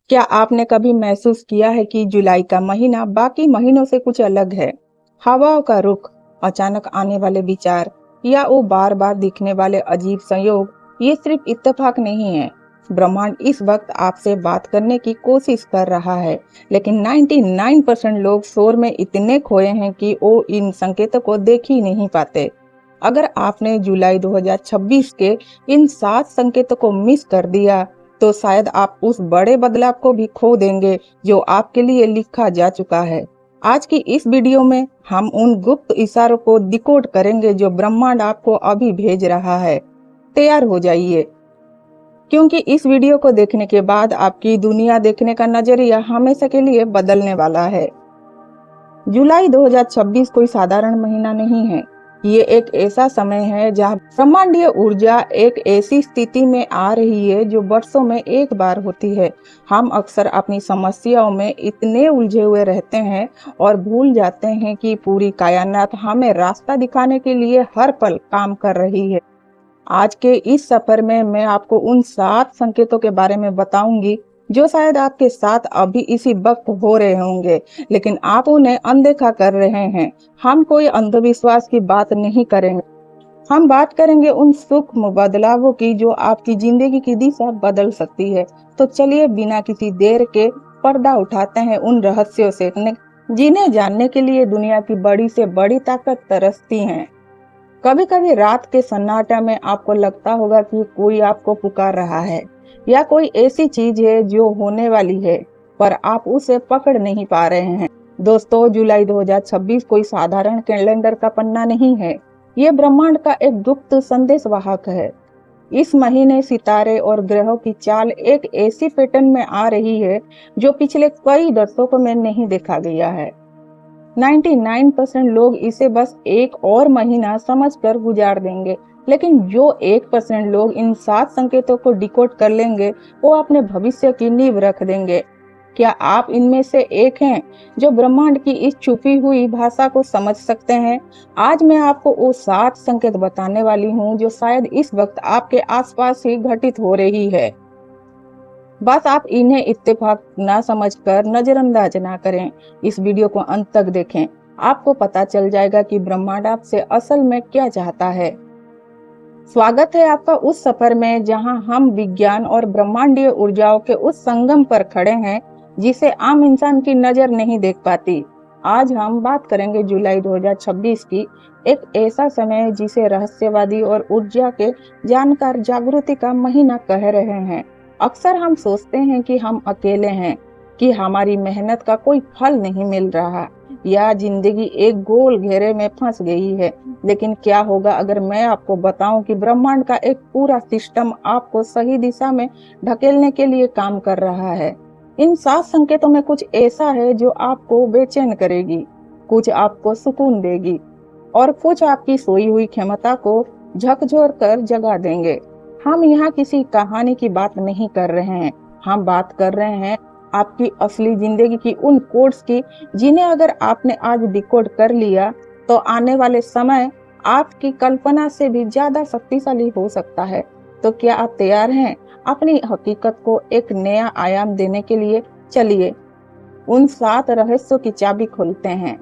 क्या आपने कभी महसूस किया है कि जुलाई का महीना बाकी महीनों से कुछ अलग है? हवाओं का रुख, अचानक आने वाले विचार या वो बार बार दिखने वाले अजीब संयोग, ये सिर्फ इत्तेफाक नहीं है। ब्रह्मांड इस वक्त आपसे बात करने की कोशिश कर रहा है, लेकिन 99% लोग शोर में इतने खोए हैं कि वो इन संकेतों को देख ही नहीं पाते। अगर आपने जुलाई 2026 के इन 7 संकेतों को मिस कर दिया, तो शायद आप उस बड़े बदलाव को भी खो देंगे जो आपके लिए लिखा जा चुका है। आज की इस वीडियो में हम उन गुप्त इशारों को डिकोड करेंगे जो ब्रह्मांड आपको अभी भेज रहा है। तैयार हो जाइए, क्योंकि इस वीडियो को देखने के बाद आपकी दुनिया देखने का नजरिया हमेशा के लिए बदलने वाला है। जुलाई 2026 कोई साधारण महीना नहीं है। ये एक ऐसा समय है जहाँ ब्रह्मांडीय ऊर्जा एक ऐसी स्थिति में आ रही है जो वर्षों में एक बार होती है। हम अक्सर अपनी समस्याओं में इतने उलझे हुए रहते हैं और भूल जाते हैं कि पूरी कायनात हमें रास्ता दिखाने के लिए हर पल काम कर रही है। आज के इस सफर में मैं आपको उन 7 संकेतों के बारे में बताऊंगी जो शायद आपके साथ अभी इसी वक्त हो रहे होंगे, लेकिन आप उन्हें अनदेखा कर रहे हैं। हम कोई अंधविश्वास की बात नहीं करेंगे। हम बात करेंगे उन सूक्ष्म बदलावों की जो आपकी जिंदगी की दिशा बदल सकती है। तो चलिए बिना किसी देर के पर्दा उठाते हैं उन रहस्यों से जिन्हें जानने के लिए दुनिया की बड़ी से बड़ी ताकत तरसती है। कभी कभी रात के सन्नाटे में आपको लगता होगा कि कोई आपको पुकार रहा है या कोई ऐसी चीज है जो होने वाली है, पर आप उसे पकड़ नहीं पा रहे हैं। दोस्तों, जुलाई 2026 कोई साधारण कैलेंडर का पन्ना नहीं है। ये ब्रह्मांड का एक गुप्त संदेशवाहक है। इस महीने सितारे और ग्रहों की चाल एक ऐसी पैटर्न में आ रही है जो पिछले कई दशकों में नहीं देखा गया है। 99% लोग इसे बस एक और महीना समझकर गुजार देंगे, लेकिन जो 1% लोग इन 7 संकेतों को डिकोड कर लेंगे, वो अपने भविष्य की नींव रख देंगे। क्या आप इनमें से एक हैं जो ब्रह्मांड की इस छुपी हुई भाषा को समझ सकते हैं? आज मैं आपको वो 7 संकेत बताने वाली हूँ जो शायद इस वक्त आपके आसपास ही घटित हो रही है। बस आप इन्हें इत्तेफाक ना समझकर नजरअंदाज ना करें। इस वीडियो को अंत तक देखें। आपको पता चल जाएगा कि ब्रह्मांड आपसे असल में क्या चाहता है। स्वागत है आपका उस सफर में जहां हम विज्ञान और ब्रह्मांडीय ऊर्जाओं के उस संगम पर खड़े हैं जिसे आम इंसान की नजर नहीं देख पाती। आज हम बात करेंगे जुलाई 2026 की, एक ऐसा समय जिसे रहस्यवादी और ऊर्जा के जानकार जागृति का महीना कह रहे हैं। अक्सर हम सोचते हैं कि हम अकेले हैं, कि हमारी मेहनत का कोई फल नहीं मिल रहा या जिंदगी एक गोल घेरे में फंस गई है। लेकिन क्या होगा अगर मैं आपको बताऊं कि ब्रह्मांड का एक पूरा सिस्टम आपको सही दिशा में ढकेलने के लिए काम कर रहा है। इन 7 संकेतों में कुछ ऐसा है जो आपको बेचैन करेगी, कुछ आपको सुकून देगी और कुछ आपकी सोई हुई क्षमता को झकझोर कर जगा देंगे। हम यहाँ किसी कहानी की बात नहीं कर रहे हैं, हम बात कर रहे हैं आपकी असली जिंदगी की उन कोड्स की, जिन्हें अगर आपने आज डिकोड कर लिया तो आने वाले समय आपकी कल्पना से भी ज्यादा शक्तिशाली हो सकता है। तो क्या आप तैयार हैं अपनी हकीकत को एक नया आयाम देने के लिए? चलिए उन 7 रहस्यों की चाबी खोलते हैं।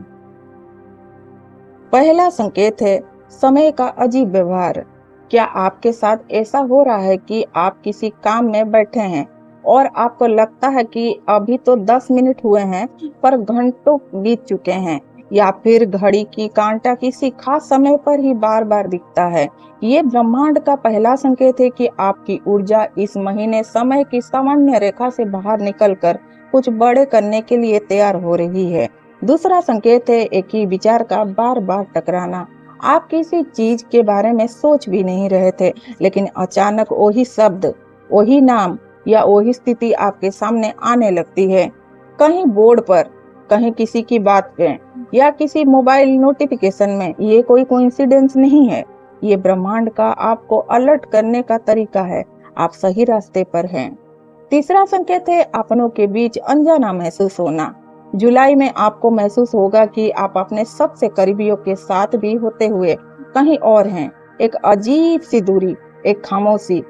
पहला संकेत है समय का अजीब व्यवहार। क्या आपके साथ ऐसा हो रहा है कि आप किसी काम में बैठे हैं और आपको लगता है कि अभी तो 10 मिनट हुए हैं, पर घंटों बीत चुके हैं, या फिर घड़ी की कांटा किसी खास समय पर ही बार बार दिखता है? ये ब्रह्मांड का पहला संकेत है कि आपकी ऊर्जा इस महीने समय की सामान्य रेखा से बाहर निकलकर कुछ बड़े करने के लिए तैयार हो रही है। दूसरा संकेत है एक ही विचार का बार बार टकराना। आप किसी चीज के बारे में सोच भी नहीं रहे थे, लेकिन अचानक वही शब्द, वही नाम या वही स्थिति आपके सामने आने लगती है। कहीं बोर्ड पर, कहीं किसी की बात पे या किसी मोबाइल नोटिफिकेशन में। ये कोई कोइंसिडेंस नहीं है, ये ब्रह्मांड का आपको अलर्ट करने का तरीका है। आप सही रास्ते पर हैं। तीसरा संकेत है अपनों के बीच अनजाना महसूस होना। जुलाई में आपको महसूस होगा कि आप अपने सबसे करीबियों के साथ भी होते हुए कहीं और हैं। एक अजीब सी दूरी, एक खामोशी,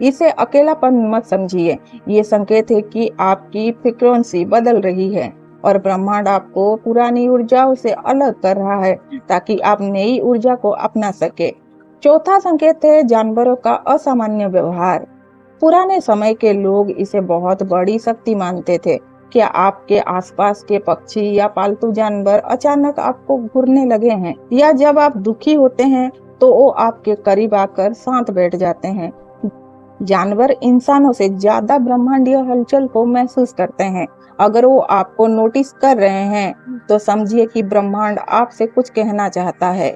इसे अकेलापन मत समझिए। ये संकेत है कि आपकी फ्रीक्वेंसी बदल रही है और ब्रह्मांड आपको पुरानी ऊर्जाओं से अलग कर रहा है ताकि आप नई ऊर्जा को अपना सके। चौथा संकेत है जानवरों का असामान्य व्यवहार। पुराने समय के लोग इसे बहुत बड़ी शक्ति मानते थे। क्या आपके आसपास के पक्षी या पालतू जानवर अचानक आपको घूरने लगे हैं, या जब आप दुखी होते हैं तो वो आपके करीब आकर शांत बैठ जाते हैं। जानवर इंसानों से ज्यादा ब्रह्मांडीय हलचल को महसूस करते हैं। अगर वो आपको नोटिस कर रहे हैं तो समझिए कि ब्रह्मांड आपसे कुछ कहना चाहता है।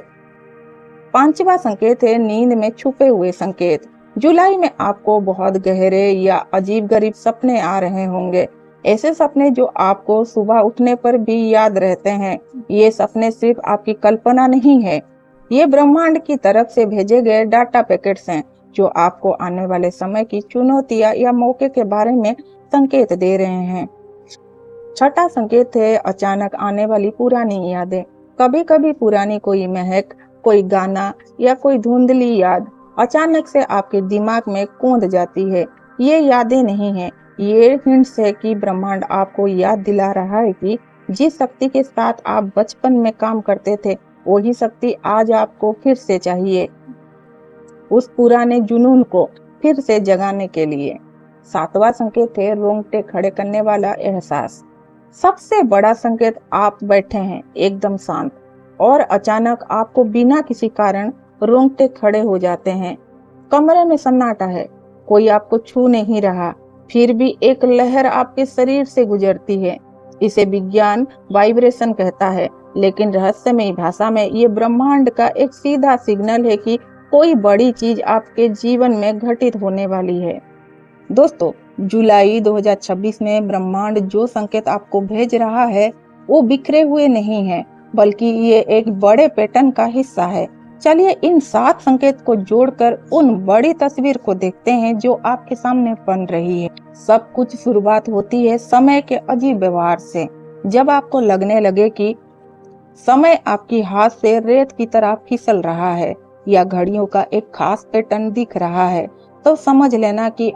पांचवा संकेत है नींद में छुपे हुए संकेत। जुलाई में आपको बहुत गहरे या अजीब गरीब सपने आ रहे होंगे। ऐसे सपने जो आपको सुबह उठने पर भी याद रहते हैं। ये सपने सिर्फ आपकी कल्पना नहीं है, ये ब्रह्मांड की तरफ से भेजे गए डाटा पैकेट्स हैं जो आपको आने वाले समय की चुनौतियां या मौके के बारे में संकेत दे रहे हैं। छठा संकेत है अचानक आने वाली पुरानी यादें। कभी कभी पुरानी कोई महक, कोई गाना या कोई धुंधली याद अचानक से आपके दिमाग में कूद जाती है। ये यादें नहीं है, ये हिंट्स है कि ब्रह्मांड आपको याद दिला रहा है कि जिस शक्ति के साथ आप बचपन में काम करते थे वही शक्ति आज आपको फिर से चाहिए, उस पुराने जुनून को फिर से जगाने के लिए। सातवां संकेत है रोंगटे खड़े करने वाला एहसास। सबसे बड़ा संकेत, आप बैठे हैं एकदम शांत और अचानक आपको बिना किसी कारण रोंगटे खड़े हो जाते हैं। कमरे में सन्नाटा है, कोई आपको छू नहीं रहा, फिर भी एक लहर आपके शरीर से गुजरती है। इसे विज्ञान वाइब्रेशन कहता है, लेकिन रहस्यमयी भाषा में ये ब्रह्मांड का एक सीधा सिग्नल है कि कोई बड़ी चीज आपके जीवन में घटित होने वाली है। दोस्तों, जुलाई 2026 में ब्रह्मांड जो संकेत आपको भेज रहा है वो बिखरे हुए नहीं है, बल्कि ये एक बड़े पैटर्न का हिस्सा है। चलिए इन 7 संकेत को जोड़कर उन बड़ी तस्वीर को देखते हैं जो आपके सामने बन रही है। सब कुछ शुरुआत होती है समय के अजीब व्यवहार से। जब आपको लगने लगे कि समय आपकी हाथ से रेत की तरह फिसल रहा है या घड़ियों का एक खास पैटर्न दिख रहा है, तो समझ लेना कि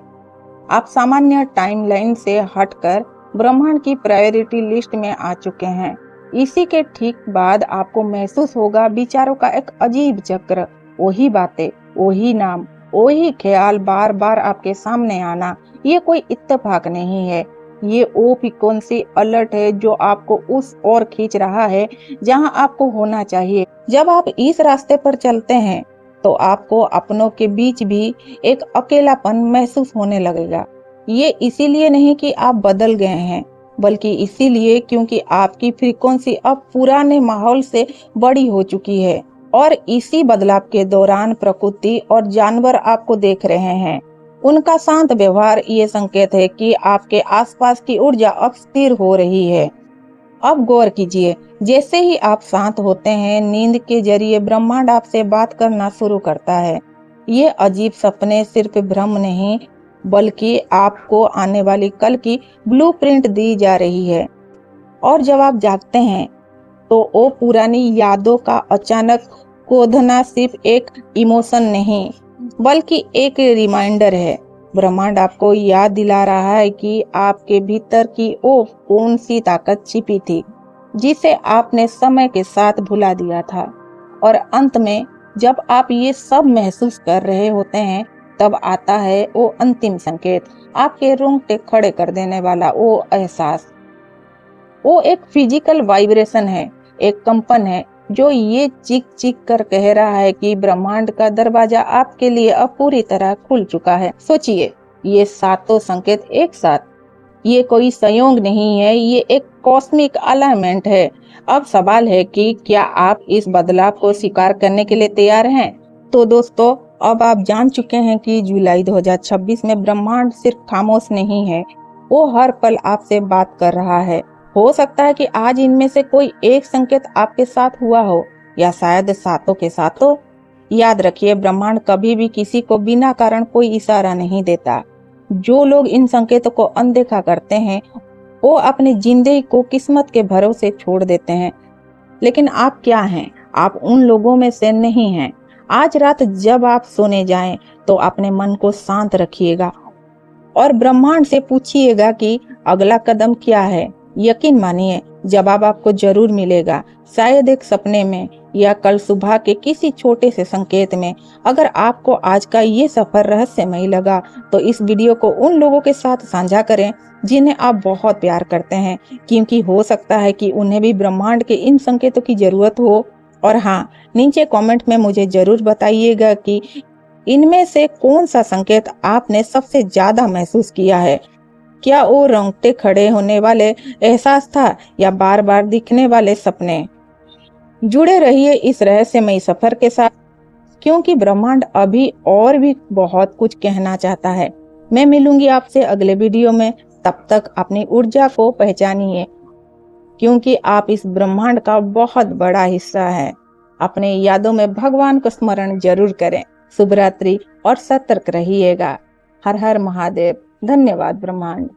आप सामान्य टाइमलाइन से हटकर ब्रह्मांड की प्रायोरिटी लिस्ट में आ चुके हैं। इसी के ठीक बाद आपको महसूस होगा विचारों का एक अजीब चक्र, वही बातें, वही नाम, वही ख्याल बार बार आपके सामने आना। ये कोई इत्तेफाक नहीं है, ये वो फ्रीक्वेंसी अलर्ट है जो आपको उस ओर खींच रहा है जहां आपको होना चाहिए। जब आप इस रास्ते पर चलते हैं तो आपको अपनों के बीच भी एक अकेलापन महसूस होने लगेगा। ये इसीलिए नहीं कि आप बदल गए हैं, बल्कि इसीलिए क्योंकि आपकी फ्रीक्वेंसी अब पुराने माहौल से बड़ी हो चुकी है और इसी बदलाव के दौरान प्रकृति और जानवर आपको देख रहे हैं। उनका शांत व्यवहार ये संकेत है कि आपके आसपास की ऊर्जा अब स्थिर हो रही है। अब गौर कीजिए, जैसे ही आप शांत होते हैं, नींद के जरिए ब्रह्मांड आपसे बात करना शुरू करता है। ये अजीब सपने सिर्फ भ्रम नहीं, बल्कि आपको आने वाली कल की ब्लूप्रिंट दी जा रही है। और जब आप जागते हैं तो वो पुरानी यादों का अचानक खोदना सिर्फ एक इमोशन नहीं, बल्कि एक रिमाइंडर है। ब्रह्मांड आपको याद दिला रहा है कि आपके भीतर की वो कौन सी ताकत छिपी थी जिसे आपने समय के साथ भुला दिया था। और अंत में जब आप ये सब महसूस कर रहे होते हैं, तब आता है वो अंतिम संकेत, आपके रोंगटे खड़े कर देने वाला वो एहसास। वो एक फिजिकल वाइब्रेशन है, एक कंपन है जो ये चीख चीख कर कह रहा है कि ब्रह्मांड का दरवाजा आपके लिए अब पूरी तरह खुल चुका है। सोचिए, ये 7 संकेत एक साथ, ये कोई संयोग नहीं है, ये एक कॉस्मिक अलाइनमेंट है। अब सवाल है कि क्या आप इस बदलाव को स्वीकार करने के लिए तैयार हैं? तो दोस्तों, अब आप जान चुके हैं कि जुलाई 2026 में ब्रह्मांड सिर्फ खामोश नहीं है, वो हर पल आपसे बात कर रहा है। हो सकता है कि आज इनमें से कोई एक संकेत आपके साथ हुआ हो, या शायद 7 के 7। याद रखिए, ब्रह्मांड कभी भी किसी को बिना कारण कोई इशारा नहीं देता। जो लोग इन संकेतों को अनदेखा करते हैं वो अपनी जिंदगी को किस्मत के भरोसे छोड़ देते हैं। लेकिन आप क्या हैं? आप उन लोगों में से नहीं हैं। आज रात जब आप सोने जाएं तो अपने मन को शांत रखिएगा और ब्रह्मांड से पूछिएगा कि अगला कदम क्या है। यकीन मानिए जवाब आपको जरूर मिलेगा, शायद एक सपने में या कल सुबह के किसी छोटे से संकेत में। अगर आपको आज का ये सफर रहस्यमय लगा तो इस वीडियो को उन लोगों के साथ साझा करें जिन्हें आप बहुत प्यार करते हैं, क्योंकि हो सकता है कि उन्हें भी ब्रह्मांड के इन संकेतों की जरूरत हो। और हाँ, नीचे कमेंट में मुझे जरूर बताइएगा कि इनमें से कौन सा संकेत आपने सबसे ज्यादा महसूस किया है। क्या वो रोंगटे खड़े होने वाले एहसास था या बार बार दिखने वाले सपने। जुड़े रहिए इस रहस्यमयी सफर के साथ, क्योंकि ब्रह्मांड अभी और भी बहुत कुछ कहना चाहता है। मैं मिलूंगी आपसे अगले वीडियो में। तब तक अपनी ऊर्जा को पहचानिए, क्योंकि आप इस ब्रह्मांड का बहुत बड़ा हिस्सा है। अपने यादों में भगवान को स्मरण जरूर करें। शुभ रात्रि और सतर्क रहिएगा। हर हर महादेव। धन्यवाद ब्रह्मांड।